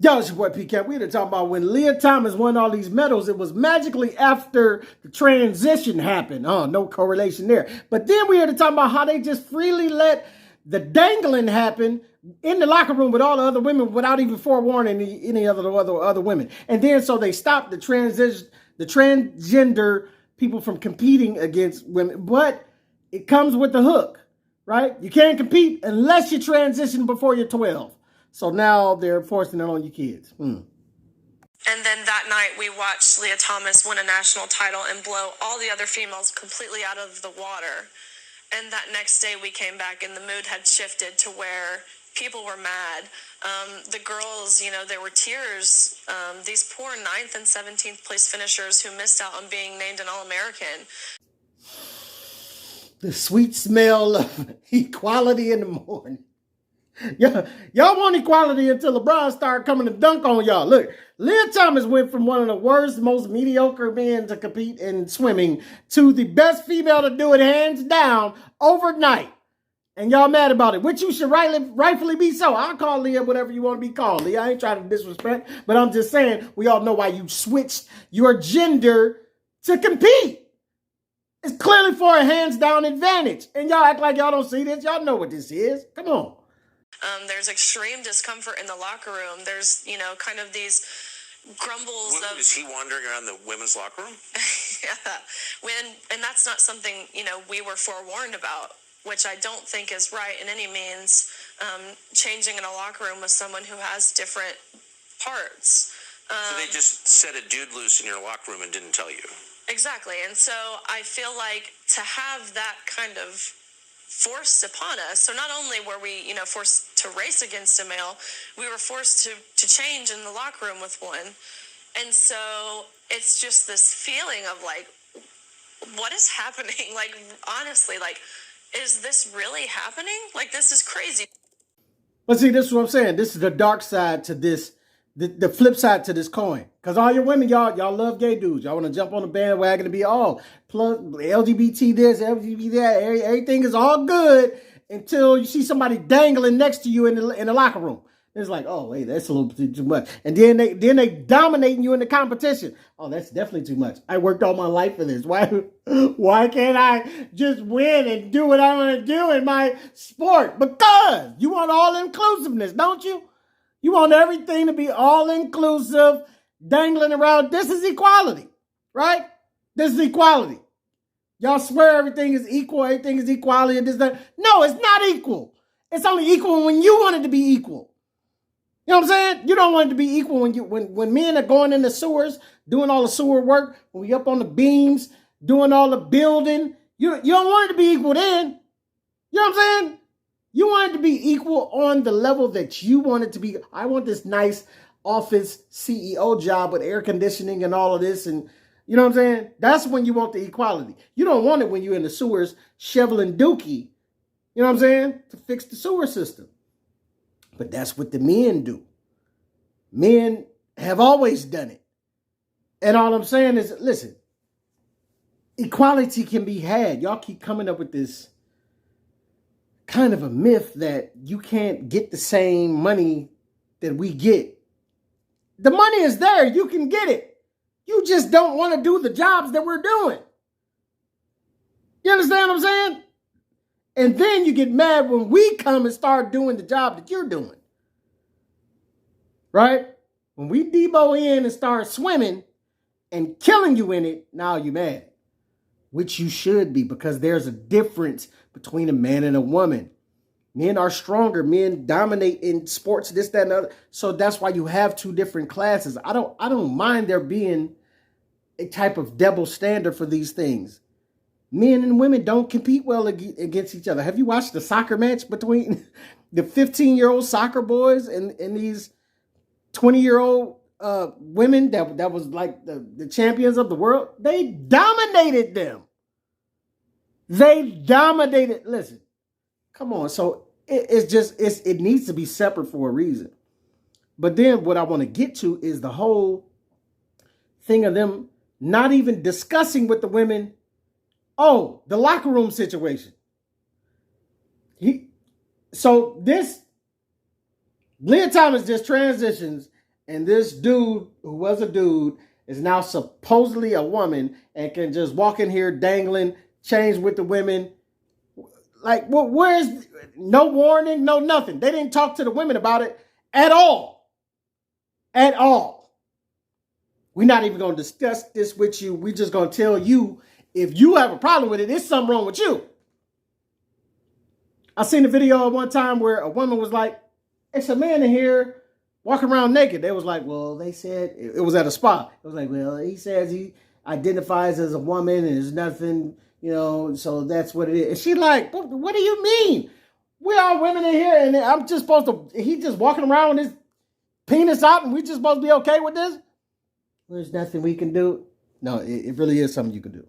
Yo, it's your boy PK. We were talking about when Leah Thomas won all these medals, it was magically after the transition happened. Oh, no correlation there. But then we had to talk about how they just freely let the dangling happen in the locker room with all the other women without even forewarning any other women. And then so they stopped the transgender people from competing against women. But it comes with the hook, right? You can't compete unless you transition before you're 12. So now they're forcing it on your kids. And then that night we watched Leah Thomas win a national title and blow all the other females completely out of the water. And that next day we came back and the mood had shifted to where people were mad. The girls, there were tears. These poor 9th and 17th place finishers who missed out on being named an All-American. The sweet smell of equality in the morning. Yeah, y'all want equality until LeBron started coming to dunk on y'all. Look, Leah Thomas went from one of the worst, most mediocre men to compete in swimming to the best female to do it hands down overnight. And y'all mad about it, which you should rightfully be so. I'll call Leah whatever you want to be called. Leah, I ain't trying to disrespect, but I'm just saying we all know why you switched your gender to compete. It's clearly for a hands down advantage. And y'all act like y'all don't see this. Y'all know what this is. Come on. There's extreme discomfort in the locker room. There's, kind of these grumbles of... Is he wandering around the women's locker room? Yeah. And that's not something, we were forewarned about, which I don't think is right in any means. Changing in a locker room with someone who has different parts. So they just set a dude loose in your locker room and didn't tell you? Exactly. And so I feel like to have that kind of forced upon us. So not only were we, forced to race against a male, we were forced to change in the locker room with one. And so it's just this feeling of like, what is happening? Like, honestly, like, is this really happening? Like, this is crazy. But see, this is what I'm saying. This is the dark side to this, the flip side to this coin. Because all your women, y'all love gay dudes. Y'all want to jump on the bandwagon to be all plus LGBT this, LGBT that. Everything is all good until you see somebody dangling next to you in the locker room. It's like, oh, wait, that's a little bit too much. And then they dominating you in the competition. Oh, that's definitely too much. I worked all my life for this. Why can't I just win and do what I want to do in my sport? Because you want all inclusiveness, don't you? You want everything to be all inclusive, dangling around. This is equality, right? This is equality. Y'all swear everything is equal, everything is equality, and this, that. No, it's not equal. It's only equal when you want it to be equal. You know what I'm saying? You don't want it to be equal when men are going in the sewers, doing all the sewer work, when we up on the beams, doing all the building. You don't want it to be equal then. You know what I'm saying? You want it to be equal on the level that you want it to be. I want this nice office CEO job with air conditioning and all of this. And you know what I'm saying? That's when you want the equality. You don't want it when you're in the sewers shoveling dookie, you know what I'm saying, to fix the sewer system. But that's what the men do. Men have always done it. And all I'm saying is, listen, equality can be had. Y'all keep coming up with this kind of a myth that you can't get the same money that we get. The money is there. You can get it. You just don't want to do the jobs that we're doing. You understand what I'm saying? And then you get mad when we come and start doing the job that you're doing. Right? When we debo in and start swimming and killing you in it, now you're mad. Which you should be, because there's a difference between a man and a woman. Men are stronger. Men dominate in sports, this, that, and other. So that's why you have two different classes. I don't mind there being a type of double standard for these things. Men and women don't compete well against each other. Have you watched the soccer match between the 15-year-old soccer boys and these 20-year-old women that was like the champions of the world? They dominated them. They dominated. Listen, come on. So it needs to be separate for a reason. But then what I want to get to is the whole thing of them not even discussing with the women, the locker room situation. So this Leah Thomas just transitions And this dude, who was a dude, is now supposedly a woman and can just walk in here dangling, change with the women. Like, well, where's no warning, no nothing? They didn't talk to the women about it at all. At all. We're not even going to discuss this with you. We're just going to tell you if you have a problem with it, there's something wrong with you. I seen a video one time where a woman was like, it's a man in here walking around naked. They was like, well, they said, it was at a spa. It was like, well, he says he identifies as a woman and there's nothing, you know, so that's what it is. And she like, what do you mean? We are women in here and I'm just supposed to, he just walking around with his penis out and we just supposed to be okay with this? There's nothing we can do. No, it really is something you can do.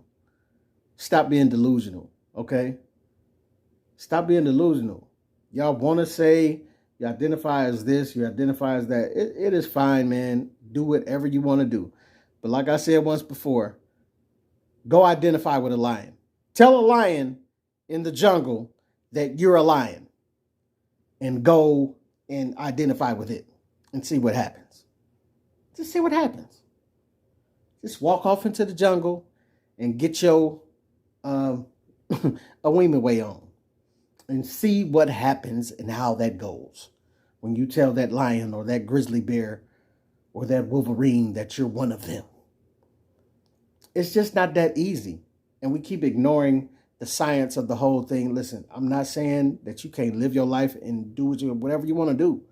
Stop being delusional, okay? Stop being delusional. Y'all want to say you identify as this, you identify as that. It is fine, man. Do whatever you want to do. But like I said once before, go identify with a lion. Tell a lion in the jungle that you're a lion. And go and identify with it. And see what happens. Just see what happens. Just walk off into the jungle and get your a women way on. And see what happens and how that goes. When you tell that lion or that grizzly bear or that wolverine that you're one of them. It's just not that easy. And we keep ignoring the science of the whole thing. Listen, I'm not saying that you can't live your life and do whatever you want to do.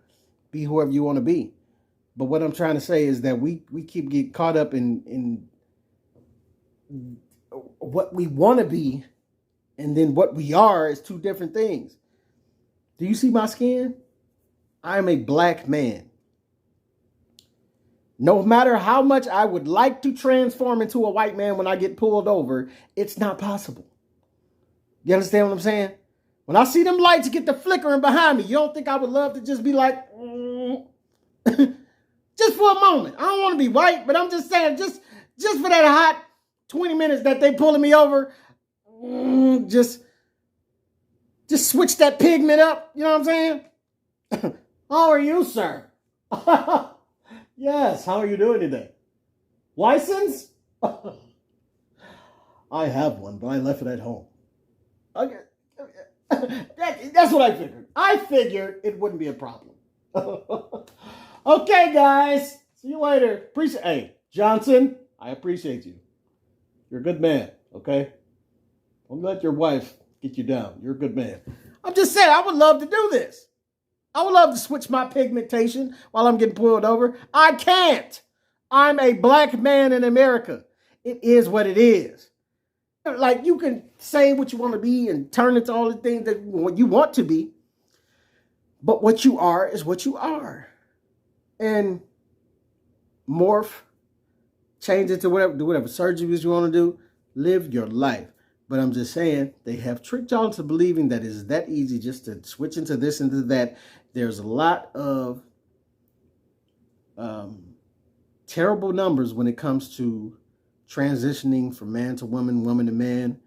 Be whoever you want to be. But what I'm trying to say is that we keep getting caught up in what we want to be, and then what we are is two different things. Do you see my skin? I am a black man. No matter how much I would like to transform into a white man when I get pulled over, it's not possible. You understand what I'm saying? When I see them lights get the flickering behind me, you don't think I would love to just be like, just for a moment. I don't want to be white, but I'm just saying, just for that hot 20 minutes that they pulling me over, just switch that pigment up. You know what I'm saying? How are you, sir? Yes, how are you doing today? License? I have one, but I left it at home. Okay. That's what I figured. I figured it wouldn't be a problem. Okay, guys. See you later. Hey, Johnson, I appreciate you. You're a good man, okay? Don't let your wife get you down. You're a good man. I'm just saying, I would love to do this. I would love to switch my pigmentation while I'm getting pulled over. I can't. I'm a black man in America. It is what it is. Like, you can say what you want to be and turn into all the things that you want to be. But what you are is what you are. And morph, change it to whatever, do whatever surgeries you want to do. Live your life. But I'm just saying, they have tricked y'all into believing that it's that easy just to switch into this and to that. There's a lot of terrible numbers when it comes to transitioning from man to woman, woman to man.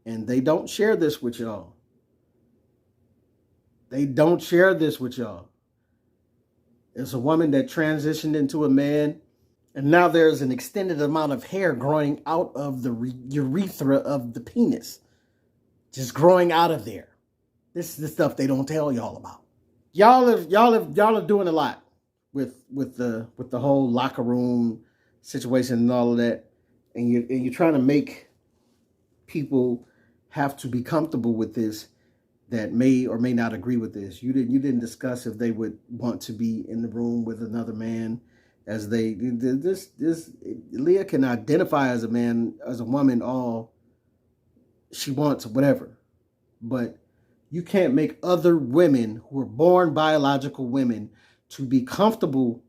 And they don't share this with y'all. They don't share this with y'all. There's a woman that transitioned into a man, and now there's an extended amount of hair growing out of the urethra of the penis. Just growing out of there. This is the stuff they don't tell y'all about. Y'all are doing a lot with the whole locker room situation and all of that. And you're trying to make people have to be comfortable with this that may or may not agree with this. You didn't discuss if they would want to be in the room with another man, as Leah can identify as a man, as a woman, all she wants, whatever. But you can't make other women who are born biological women to be comfortable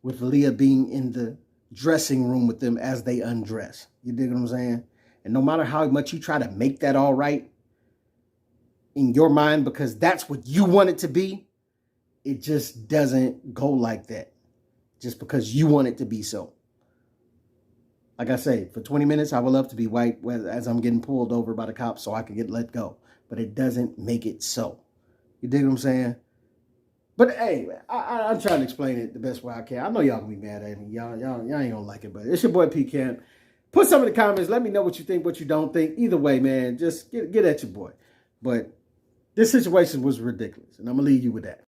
with Leah being in the dressing room with them as they undress. You dig what I'm saying? And no matter how much you try to make that all right in your mind, because that's what you want it to be, it just doesn't go like that. Just because you want it to be so. Like I say, for 20 minutes, I would love to be white as I'm getting pulled over by the cops so I can get let go. But it doesn't make it so. You dig what I'm saying? But hey, I'm trying to explain it the best way I can. I know y'all gonna be mad at me. Y'all ain't gonna like it, but it's your boy P Camp. Put some in the comments. Let me know what you think, what you don't think. Either way, man, just get at your boy. But this situation was ridiculous, and I'm gonna leave you with that.